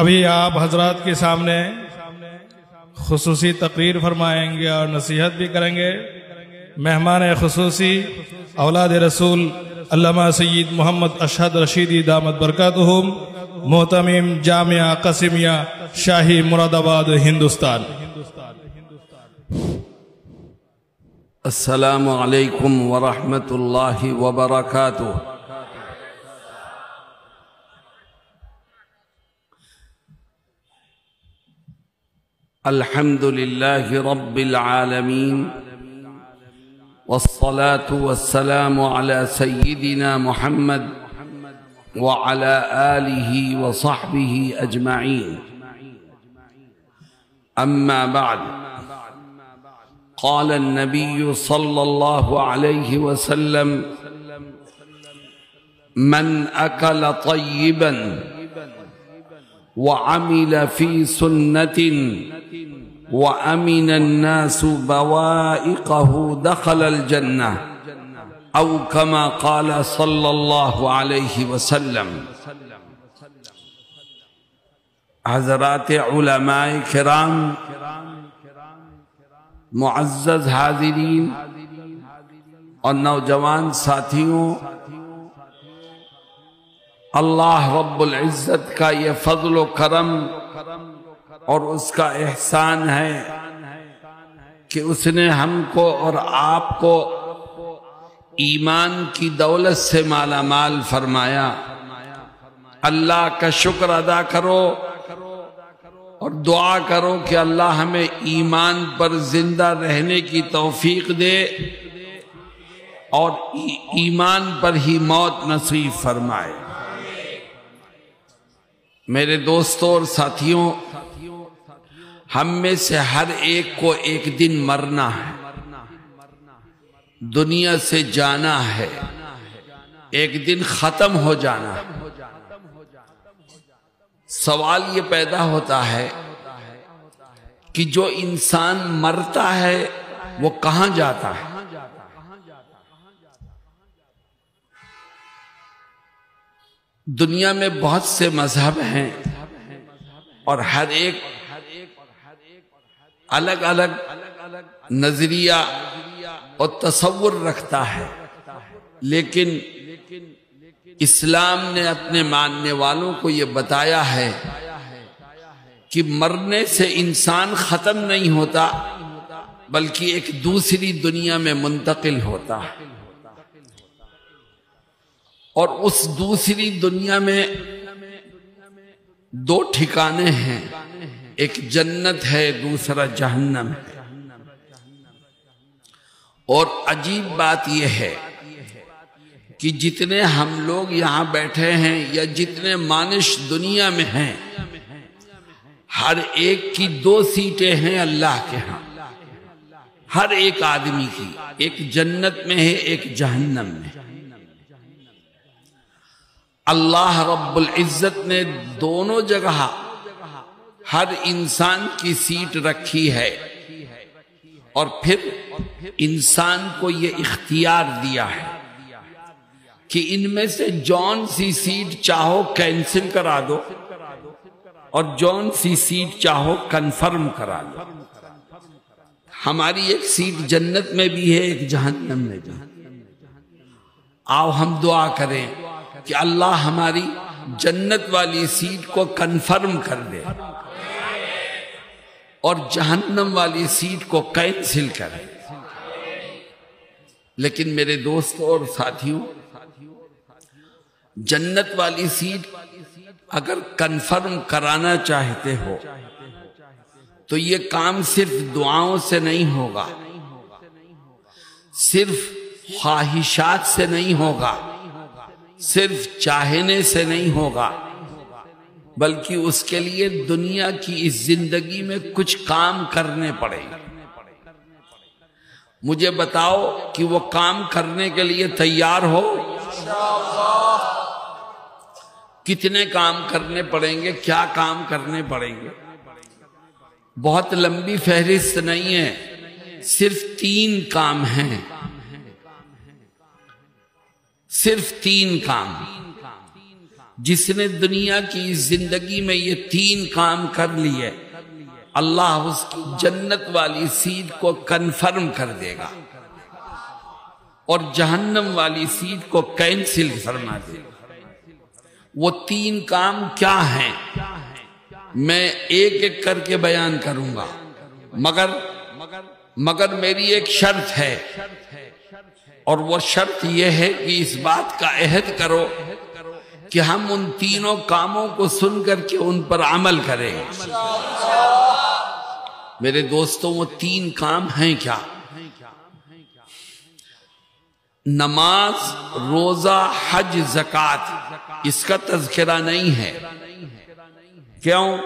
ابھی آپ حضرات کے سامنے خصوصی تقریر فرمائیں گے اور نصیحت بھی کریں گے۔ مہمان خصوصی اولاد رسول علامہ سید محمد اشہد رشیدی دامت برکاتہم، محتمم جامعہ قسمیہ شاہی مراد آباد ہندوستان۔ السلام علیکم ورحمۃ اللہ وبرکاتہ۔ الحمد للہ رب العالمین والصلاة والسلام على سیدنا محمد وعلى آلہ وصحبہ اجمعین، اما بعد، قال النبي صلى الله عليه وسلم: من أكل طيبا وعمل في سنة وأمن الناس بوائقه دخل الجنة، أو كما قال صلى الله عليه وسلم۔ حضرات علماء کرام، معزز حاضرین اور نوجوان ساتھیوں، اللہ رب العزت کا یہ فضل و کرم اور اس کا احسان ہے کہ اس نے ہم کو اور آپ کو ایمان کی دولت سے مالا مال فرمایا۔ اللہ کا شکر ادا کرو اور دعا کرو کہ اللہ ہمیں ایمان پر زندہ رہنے کی توفیق دے اور ایمان پر ہی موت نصیب فرمائے۔ میرے دوستوں اور ساتھیوں، ہم میں سے ہر ایک کو ایک دن مرنا ہے، دنیا سے جانا ہے، ایک دن ختم ہو جانا ہے۔ سوال یہ پیدا ہوتا ہے کہ جو انسان مرتا ہے وہ کہاں جاتا ہے؟ دنیا میں بہت سے مذہب ہیں اور ہر ایک الگ الگ نظریہ اور تصور رکھتا ہے، لیکن اسلام نے اپنے ماننے والوں کو یہ بتایا ہے کہ مرنے سے انسان ختم نہیں ہوتا بلکہ ایک دوسری دنیا میں منتقل ہوتا ہے، اور اس دوسری دنیا میں دو ٹھکانے ہیں، ایک جنت ہے، دوسرا جہنم ہے۔ اور عجیب بات یہ ہے کہ جتنے ہم لوگ یہاں بیٹھے ہیں یا جتنے مانش دنیا میں ہیں، ہر ایک کی دو سیٹیں ہیں اللہ کے ہاں، ہر ایک آدمی کی، ایک جنت میں ہے، ایک جہنم میں۔ اللہ رب العزت نے دونوں جگہ ہر انسان کی سیٹ رکھی ہے، اور پھر انسان کو یہ اختیار دیا ہے کہ ان میں سے جون سی سیٹ چاہو کینسل کرا دو اور جون سی سیٹ چاہو کنفرم کرا دو۔ ہماری ایک سیٹ جنت میں بھی ہے، ایک جہنم میں بھی۔ آؤ ہم دعا کریں کہ اللہ ہماری جنت والی سیٹ کو کنفرم کر دے اور جہنم والی سیٹ کو کینسل کرے۔ لیکن میرے دوستوں اور ساتھیوں، جنت والی سیٹ اگر کنفرم کرانا چاہتے ہو تو یہ کام صرف دعاؤں سے نہیں ہوگا، صرف خواہشات سے نہیں ہوگا، صرف چاہنے سے نہیں ہوگا، بلکہ اس کے لیے دنیا کی اس زندگی میں کچھ کام کرنے پڑیں گے۔ مجھے بتاؤ کہ وہ کام کرنے کے لیے تیار ہو؟ کتنے کام کرنے پڑیں گے؟ کیا کام کرنے پڑیں گے؟ بہت لمبی فہرست نہیں ہے، صرف 3 کام ہیں، صرف 3 کام۔ جس نے دنیا کی زندگی میں یہ 3 کام کر لیے اللہ اس کی جنت والی سیٹ کو کنفرم کر دے گا اور جہنم والی سیٹ کو کینسل فرما دے گا۔ وہ 3 کام کیا ہیں میں ایک ایک کر کے بیان کروں گا، مگر میری ایک شرط ہے، اور وہ شرط یہ ہے کہ اس بات کا عہد کرو کہ ہم ان 3 کاموں کو سن کر کے ان پر عمل کریں۔ میرے دوستوں وہ 3 کام ہیں کیا؟ نماز، روزہ، حج، زکوٰۃ، اس کا تذکرہ نہیں ہے۔ کیوں؟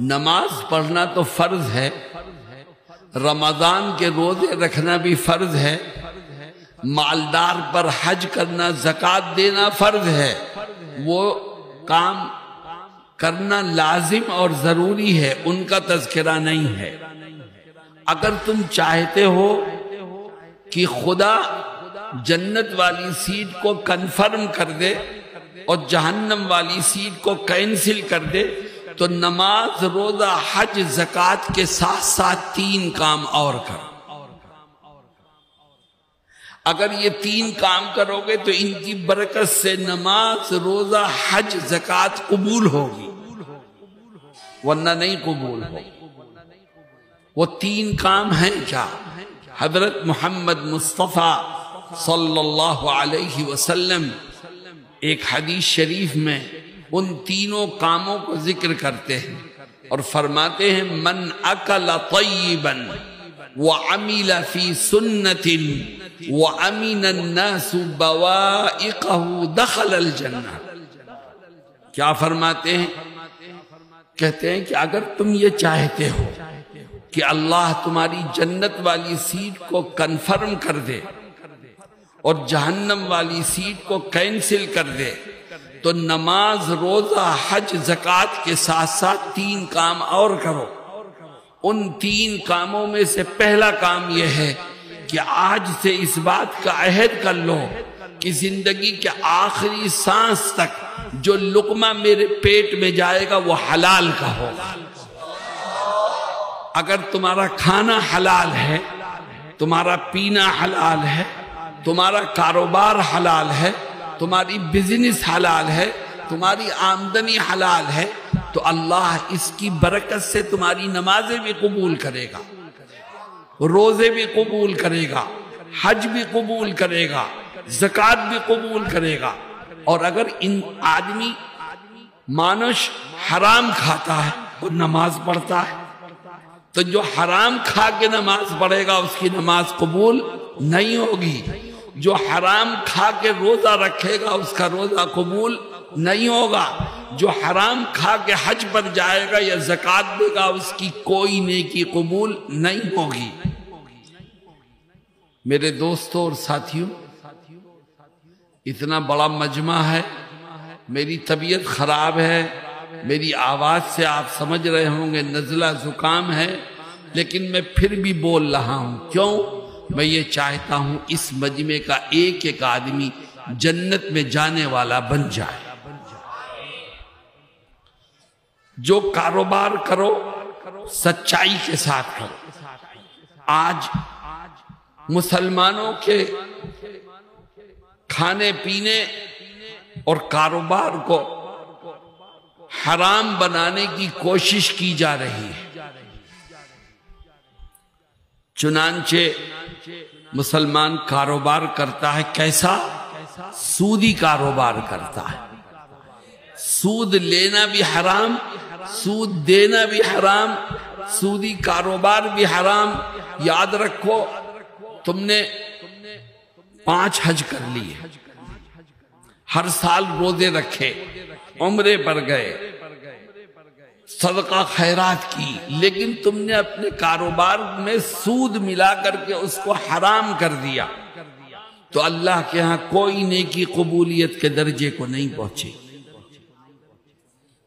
نماز پڑھنا تو فرض ہے، رمضان کے روزے رکھنا بھی فرض ہے، مالدار پر حج کرنا، زکوٰۃ دینا فرض ہے، وہ کام کرنا لازم اور ضروری ہے، ان کا تذکرہ نہیں ہے۔ اگر تم چاہتے ہو کہ خدا جنت والی سیٹ کو کنفرم کر دے اور جہنم والی سیٹ کو کینسل کر دے تو نماز، روزہ، حج، زکوٰۃ کے ساتھ ساتھ 3 کام اور کرو۔ اگر یہ 3 کام کرو گے تو ان کی برکت سے نماز، روزہ، حج، زکوٰۃ قبول ہوگی، ورنہ نہیں قبول ہو۔ وہ 3 کام ہیں کیا؟ حضرت محمد مصطفیٰ صلی اللہ علیہ وسلم ایک حدیث شریف میں ان 3 کاموں کو ذکر کرتے ہیں اور فرماتے ہیں من اکل طیبا وعمل فی سنت وامن الناس بوائقہ دخل الجنہ۔ کیا فرماتے ہیں؟ کہتے ہیں کہ اگر تم یہ چاہتے ہو کہ اللہ تمہاری جنت والی سیٹ کو کنفرم کر دے اور جہنم والی سیٹ کو کینسل کر دے تو نماز، روزہ، حج، زکوٰۃ کے ساتھ ساتھ 3 کام اور کرو۔ ان 3 کاموں میں سے پہلا کام یہ ہے کہ آج سے اس بات کا عہد کر لو کہ زندگی کے آخری سانس تک جو لقمہ میرے پیٹ میں جائے گا وہ حلال کا ہوگا۔ اگر تمہارا کھانا حلال ہے، تمہارا پینا حلال ہے، تمہارا کاروبار حلال ہے، تمہاری بزنس حلال ہے، تمہاری آمدنی حلال ہے تو اللہ اس کی برکت سے تمہاری نمازیں بھی قبول کرے گا، روزے بھی قبول کرے گا، حج بھی قبول کرے گا، زکوٰۃ بھی قبول کرے گا۔ اور اگر ان آدمی مانش حرام کھاتا ہے اور نماز پڑھتا ہے تو جو حرام کھا کے نماز پڑھے گا اس کی نماز قبول نہیں ہوگی، جو حرام کھا کے روزہ رکھے گا اس کا روزہ قبول نہیں ہوگا، جو حرام کھا کے حج پر جائے گا یا زکوٰۃ دے گا اس کی کوئی نیکی قبول نہیں ہوگی۔ میرے دوستوں اور ساتھیوں، اتنا بڑا مجمع ہے، میری طبیعت خراب ہے، میری آواز سے آپ سمجھ رہے ہوں گے نزلہ زکام ہے، لیکن میں پھر بھی بول رہا ہوں۔ کیوں؟ میں یہ چاہتا ہوں اس مجمع کا ایک ایک آدمی جنت میں جانے والا بن جائے۔ جو کاروبار کرو سچائی کے ساتھ کرو۔ آج مسلمانوں کے کھانے پینے اور کاروبار کو حرام بنانے کی کوشش کی جا رہی ہے، چنانچہ مسلمان کاروبار کرتا ہے کیسا؟ سودی کاروبار کرتا ہے۔ سود لینا بھی حرام، سود دینا بھی حرام، سودی کاروبار بھی حرام۔ یاد رکھو تم نے 5 حج کر لیے، ہر سال روزے رکھے، عمرے پر گئے، صدقہ خیرات کی، لیکن تم نے اپنے کاروبار میں سود ملا کر کے اس کو حرام کر دیا تو اللہ کے ہاں کوئی نیکی قبولیت کے درجے کو نہیں پہنچے۔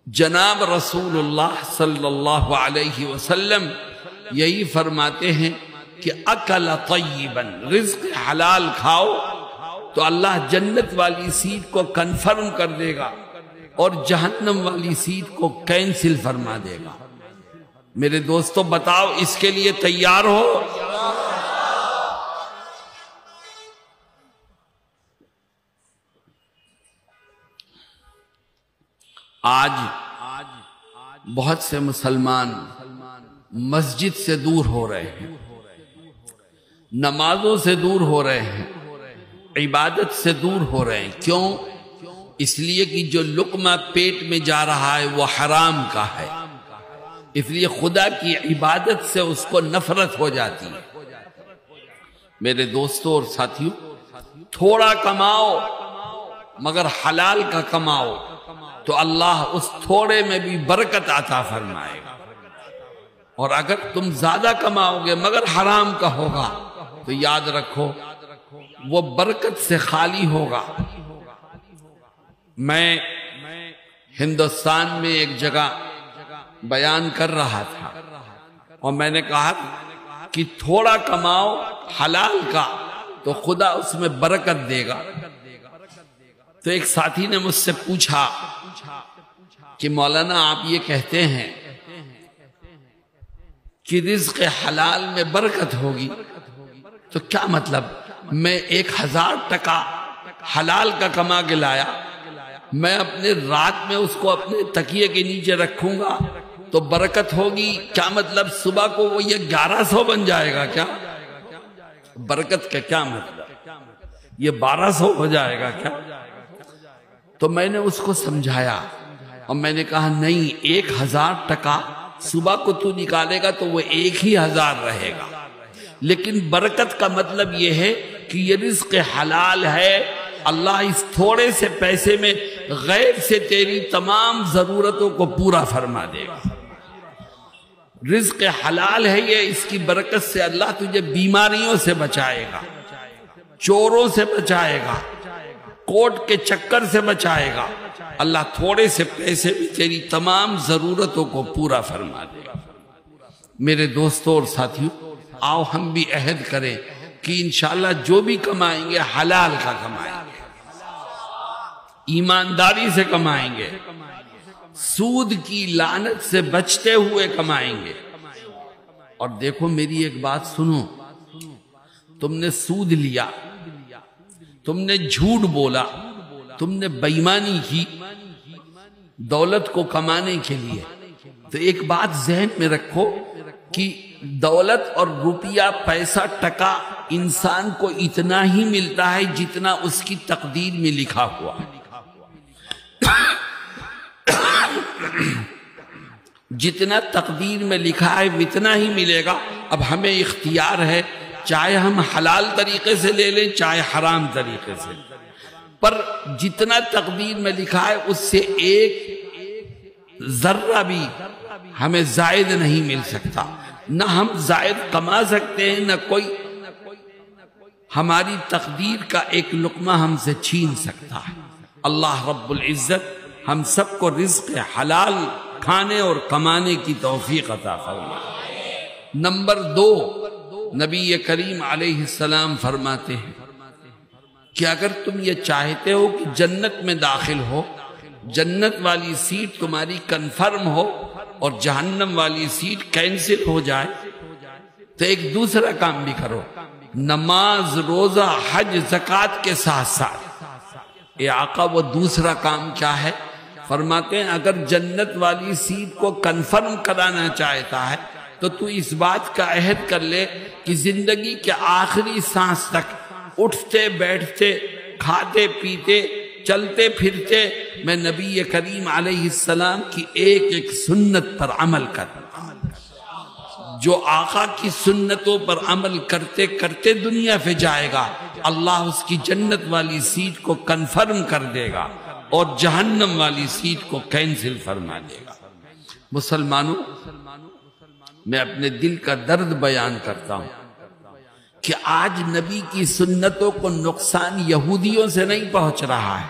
جناب رسول اللہ صلی اللہ علیہ وسلم یہی فرماتے ہیں کہ اکل طیبا، رزق حلال کھاؤ تو اللہ جنت والی سیٹ کو کنفرم کر دے گا اور جہنم والی سیٹ کو کینسل فرما دے گا۔ میرے دوستو بتاؤ اس کے لیے تیار ہو؟ آج بہت سے مسلمان مسجد سے دور ہو رہے ہیں، نمازوں سے دور ہو رہے ہیں، عبادت سے دور ہو رہے ہیں۔ کیوں؟ اس لیے کہ جو لقمہ پیٹ میں جا رہا ہے وہ حرام کا ہے، اس لیے خدا کی عبادت سے اس کو نفرت ہو جاتی ہے۔ میرے دوستوں اور ساتھیوں، تھوڑا کماؤ مگر حلال کا کماؤ تو اللہ اس تھوڑے میں بھی برکت عطا فرمائے گا، اور اگر تم زیادہ کماؤ گے مگر حرام کا ہوگا تو یاد رکھو وہ برکت سے خالی ہوگا۔ میں ہندوستان میں ایک جگہ بیان کر رہا تھا اور میں نے کہا کہ تھوڑا کماؤ حلال کا تو خدا اس میں برکت دے گا۔ تو ایک ساتھی نے مجھ سے پوچھا کہ مولانا آپ یہ کہتے ہیں کہ رزق حلال میں برکت ہوگی، تو کیا مطلب؟ میں 1000 ٹکا حلال کا کما کے لایا، میں اپنے رات میں اس کو اپنے تکیے کے نیچے رکھوں گا تو برکت ہوگی؟ کیا مطلب صبح کو وہ یہ 1100 بن جائے گا کیا؟ برکت کا کیا مطلب؟ یہ 1200 ہو جائے گا کیا؟ تو میں نے اس کو سمجھایا اور میں نے کہا نہیں، 1000 ٹکا صبح کو تو نکالے گا تو وہ 1000 رہے گا، لیکن برکت کا مطلب یہ ہے کہ یہ رزق حلال ہے، اللہ اس تھوڑے سے پیسے میں غیب سے تیری تمام ضرورتوں کو پورا فرما دے گا۔ رزق حلال ہے یہ، اس کی برکت سے اللہ تجھے بیماریوں سے بچائے گا، چوروں سے بچائے گا، کوٹ کے چکر سے بچائے گا، اللہ تھوڑے سے پیسے میں تیری تمام ضرورتوں کو پورا فرما دے گا۔ میرے دوستوں اور ساتھیوں، آؤ ہم بھی عہد کریں کہ انشاءاللہ جو بھی کمائیں گے حلال کا کمائیں گے، ایمانداری سے کمائیں گے، سود کی لعنت سے بچتے ہوئے کمائیں گے۔ اور دیکھو میری ایک بات سنو، تم نے سود لیا، تم نے جھوٹ بولا، تم نے بےایمانی کی دولت کو کمانے کے لیے، تو ایک بات ذہن میں رکھو کہ دولت اور روپیہ پیسہ ٹکا انسان کو اتنا ہی ملتا ہے جتنا اس کی تقدیر میں لکھا ہوا ہے، جتنا تقدیر میں لکھا ہے اتنا ہی ملے گا۔ اب ہمیں اختیار ہے، چاہے ہم حلال طریقے سے لے لیں چاہے حرام طریقے سے، پر جتنا تقدیر میں لکھا ہے اس سے ایک ذرہ بھی ہمیں زائد نہیں مل سکتا، نہ ہم زائد کما سکتے ہیں، نہ کوئی ہماری تقدیر کا ایک لقمہ ہم سے چھین سکتا ہے۔ اللہ رب العزت ہم سب کو رزق حلال کھانے اور کمانے کی توفیق عطا فرمائے۔ نمبر 2، نبی کریم علیہ السلام فرماتے ہیں کہ اگر تم یہ چاہتے ہو کہ جنت میں داخل ہو، جنت والی سیٹ تمہاری کنفرم ہو اور جہنم والی سیٹ کینسل ہو جائے، تو ایک دوسرا کام بھی کرو، نماز، روزہ، حج، زکوٰۃ کے ساتھ ساتھ۔ اے آقا وہ دوسرا کام کیا ہے؟ فرماتے ہیں اگر جنت والی سیٹ کو کنفرم کرانا چاہتا ہے تو تو اس بات کا عہد کر لے کہ زندگی کے آخری سانس تک اٹھتے بیٹھتے کھاتے پیتے چلتے پھرتے میں نبی کریم علیہ السلام کی ایک ایک سنت پر عمل کروں۔ جو آقا کی سنتوں پر عمل کرتے کرتے دنیا پہ جائے گا، اللہ اس کی جنت والی سیٹ کو کنفرم کر دے گا اور جہنم والی سیٹ کو کینسل فرما دے گا۔ مسلمانوں، میں اپنے دل کا درد بیان کرتا ہوں کہ آج نبی کی سنتوں کو نقصان یہودیوں سے نہیں پہنچ رہا ہے،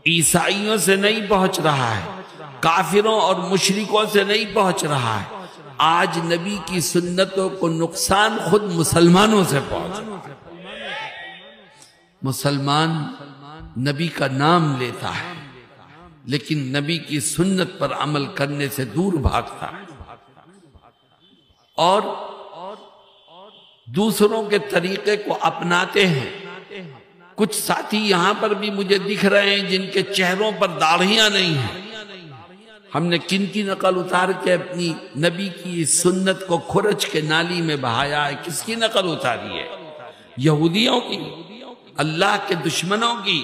عیسائیوں سے نہیں پہنچ رہا ہے، کافروں اور مشرکوں سے نہیں پہنچ رہا ہے، آج نبی کی سنتوں کو نقصان خود مسلمانوں سے پہنچ رہا ہے۔ مسلمان نبی کا نام لیتا ہے، لیکن نبی کی سنت پر عمل کرنے سے دور بھاگتا ہے اور دوسروں کے طریقے کو اپناتے ہیں۔ کچھ ساتھی یہاں پر بھی مجھے دکھ رہے ہیں جن کے چہروں پر داڑھیاں نہیں ہیں۔ ہم نے کن کی نقل اتار کے اپنی نبی کی سنت کو کھرچ کے نالی میں بہایا ہے؟ کس کی نقل اتاری ہے؟ یہودیوں کی، اللہ کے دشمنوں کی،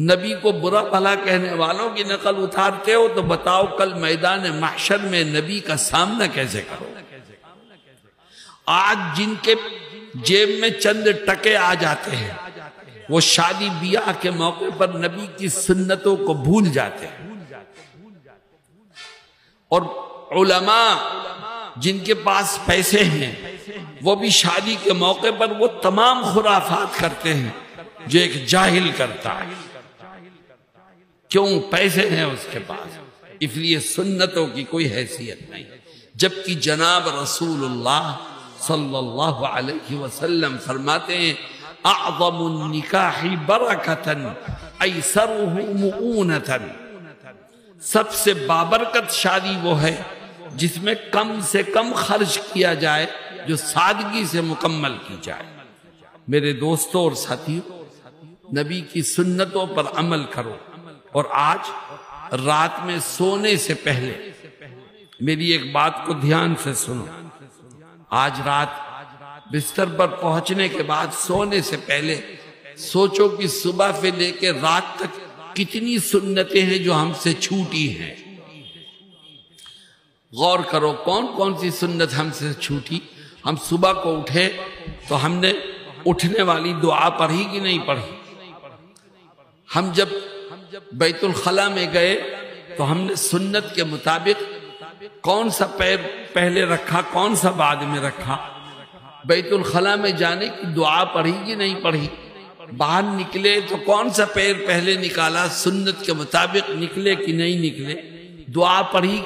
نبی کو برا بھلا کہنے والوں کی نقل اتارتے ہو تو بتاؤ کل میدان محشر میں نبی کا سامنا کیسے کرو؟ آج جن کے جیب میں چند ٹکے آ جاتے ہیں وہ شادی بیاہ کے موقع پر نبی کی سنتوں کو بھول جاتے ہیں، اور علماء جن کے پاس پیسے ہیں وہ بھی شادی کے موقع پر وہ تمام خرافات کرتے ہیں جو ایک جاہل کرتا ہے۔ کیوں؟ پیسے ہیں اس کے پاس، اس لیے سنتوں کی کوئی حیثیت نہیں، جبکہ جناب رسول اللہ صلی اللہ علیہ وسلم فرماتے ہیں اعظم النکاح برکتا ایسرہ مؤونتا، سب سے بابرکت شادی وہ ہے جس میں کم سے کم خرچ کیا جائے، جو سادگی سے مکمل کی جائے۔ میرے دوستوں اور ساتھیوں، نبی کی سنتوں پر عمل کرو، اور آج رات میں سونے سے پہلے میری ایک بات کو دھیان سے سنو۔ آج رات بستر پر پہنچنے کے بعد سونے سے پہلے سوچو کہ صبح سے لے کے رات تک کتنی سنتیں ہیں جو ہم سے چھوٹی ہیں۔ غور کرو کون کون سی سنت ہم سے چھوٹی۔ ہم صبح کو اٹھے تو ہم نے اٹھنے والی دعا پڑھی کہ نہیں پڑھی؟ ہم جب بیت الخلا میں گئے تو ہم نے سنت کے مطابق کون سا پیر پہلے رکھا، کون سا بعد میں رکھا؟ بیت الخلا میں جانے کی دعا پڑھی کہ نہیں پڑھی؟ باہر نکلے تو کون سا پیر پہلے نکالا، سنت کے مطابق نکلے کہ نہیں نکلے؟ دعا پڑھی؟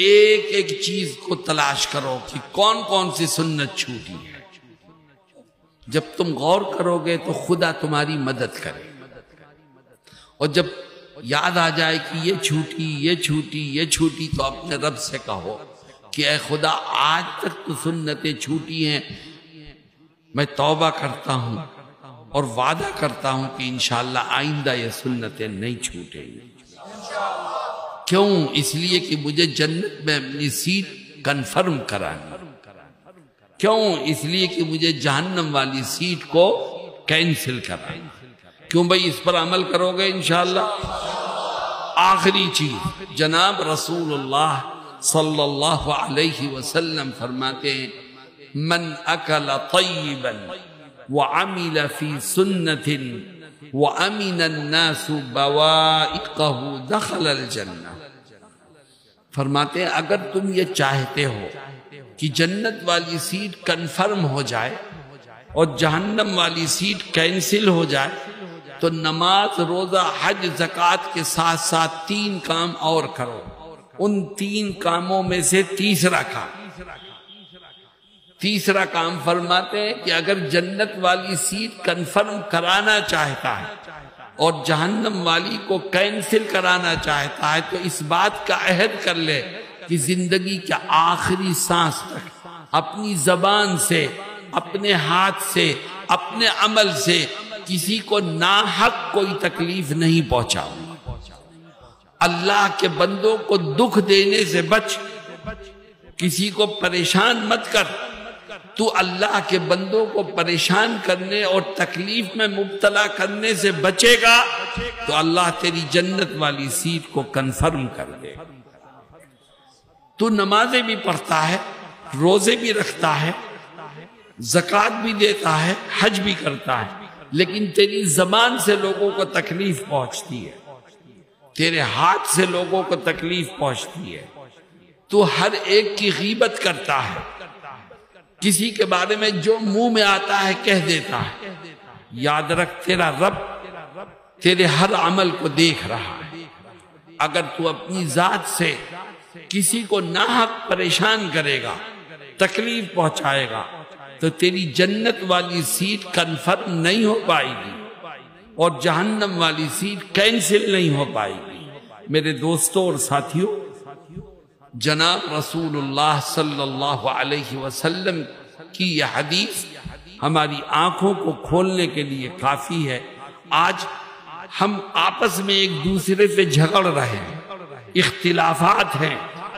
ایک ایک چیز کو تلاش کرو کہ کون کون سی سنت چھوٹی ہے۔ جب تم غور کرو گے تو خدا تمہاری مدد کرے، اور جب یاد آ جائے کہ یہ چھوٹی یہ چھوٹی یہ چھوٹی تو اپنے رب سے کہو کہ اے خدا آج تک تو سنتیں چھوٹی ہیں، میں توبہ کرتا ہوں اور وعدہ کرتا ہوں کہ انشاءاللہ آئندہ یہ سنتیں نہیں چھوٹیں گی۔ کیوں؟ اس لیے کہ مجھے جنت میں اپنی سیٹ کنفرم کرانی۔ کیوں؟ اس لیے کہ مجھے جہنم والی سیٹ کو کینسل کرانی۔ کیوں بھائی؟ اس پر عمل کرو گے انشاءاللہ۔ آخری چیز، جناب رسول اللہ صلی اللہ علیہ وسلم فرماتے ہیں من اکل طیبا وعمل فی سنت وامن الناس بوائقہ دخل الجنہ۔ فرماتے ہیں اگر تم یہ چاہتے ہو کہ جنت والی سیٹ کنفرم ہو جائے اور جہنم والی سیٹ کینسل ہو جائے تو نماز، روزہ، حج، زکوٰۃ کے ساتھ ساتھ 3 کام اور کرو۔ ان 3 کاموں میں سے تیسرا کام فرماتے ہیں کہ اگر جنت والی سیٹ کنفرم کرانا چاہتا ہے اور جہنم والی کو کینسل کرانا چاہتا ہے تو اس بات کا عہد کر لے کہ زندگی کے آخری سانس تک اپنی زبان سے، اپنے ہاتھ سے، اپنے عمل سے کسی کو ناحق کوئی تکلیف نہیں پہنچاؤں۔ اللہ کے بندوں کو دکھ دینے سے بچ، کسی کو پریشان مت کر۔ تو اللہ کے بندوں کو پریشان کرنے اور تکلیف میں مبتلا کرنے سے بچے گا تو اللہ تیری جنت والی سیٹ کو کنفرم کر دے گا۔ تو نمازیں بھی پڑھتا ہے، روزے بھی رکھتا ہے، زکوٰۃ بھی دیتا ہے، حج بھی کرتا ہے، لیکن تیری زبان سے لوگوں کو تکلیف پہنچتی ہے، تیرے ہاتھ سے لوگوں کو تکلیف پہنچتی ہے، تو ہر ایک کی غیبت کرتا ہے، کسی کے بارے میں جو منہ میں آتا ہے کہہ دیتا ہے۔ یاد رکھ تیرا رب تیرے ہر عمل کو دیکھ رہا ہے۔ اگر تو اپنی ذات سے کسی کو ناحق پریشان کرے گا، تکلیف پہنچائے گا تو تیری جنت والی سیٹ کنفرم نہیں ہو پائے گی اور جہنم والی سیٹ کینسل نہیں ہو پائے گی۔ میرے دوستوں اور ساتھیوں، جناب رسول اللہ صلی اللہ علیہ وسلم کی یہ حدیث ہماری آنکھوں کو کھولنے کے لیے کافی ہے۔ آج ہم آپس میں ایک دوسرے سے جھگڑ رہے ہیں، اختلافات ہیں،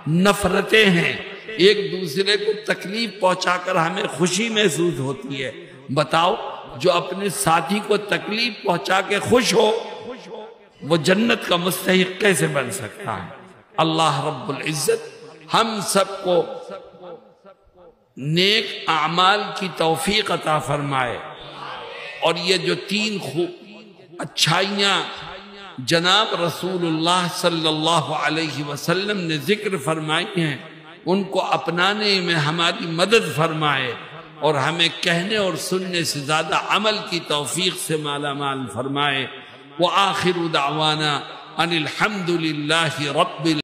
نفرتیں ہیں، ایک دوسرے کو تکلیف پہنچا کر ہمیں خوشی محسوس ہوتی ہے۔ بتاؤ، جو اپنے ساتھی کو تکلیف پہنچا کے خوش ہو وہ جنت کا مستحق کیسے بن سکتا ہے؟ اللہ رب العزت ہم سب کو نیک اعمال کی توفیق عطا فرمائے، اور یہ جو تین اچھائیاں جناب رسول اللہ صلی اللہ علیہ وسلم نے ذکر فرمائی ہیں ان کو اپنانے میں ہماری مدد فرمائے، اور ہمیں کہنے اور سننے سے زیادہ عمل کی توفیق سے مالا مال فرمائے۔ وآخر دعوانا ان الحمد للہ رب